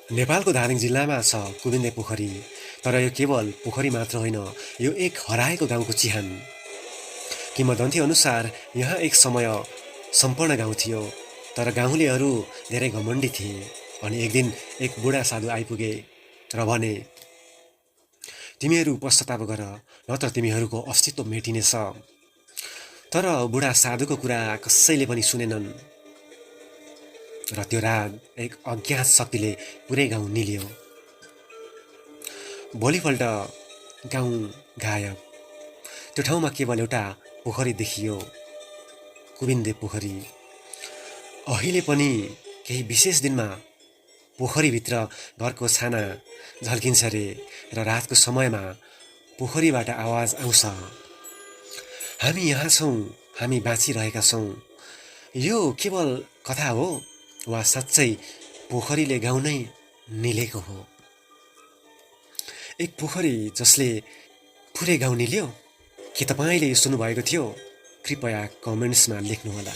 नेपालको धादिङ जिल्लामा छ कुबिन्दे पोखरी। तर यो केवल पोखरी मात्र होइन, यो एक हराएको गाउँको चिहान। किंवदन्ती अनुसार यहाँ एक समय सम्पूर्ण गाउँ थियो, तर गाउँलेहरू धेरै घमण्डी थिए। अनि एक दिन एक बुढा साधु आइपुगे र भने, तिमीहरू पश्चाताप गर, नत्र तिमीहरूको अस्तित्व मेटिनेछ। तर बुढा साधुको कुरा कसैले पनि सुनेनन् र त्यो रात एक अज्ञात शक्तिले पुरै गाउँ निल्यो। भोलिपल्ट गाउँ गायब। त्यो ठाउँमा केवल एउटा पोखरी देखियो, कुबिन्दे पोखरी। अहिले पनि केही विशेष दिनमा पोखरीभित्र घरको छाना झल्किन्छ रे र रातको समयमा पोखरीबाट आवाज आउँछ, हामी यहाँ छौँ, हामी बाँचिरहेका छौँ। यो केवल कथा हो वा साँच्चै पोखरीले गाउँ नै निलेको हो? एक पोखरी जसले पुरै गाउँ निल्यो? के तपाईँले यो सुन्नुभएको थियो? कृपया कमेन्ट्समा लेख्नुहोला।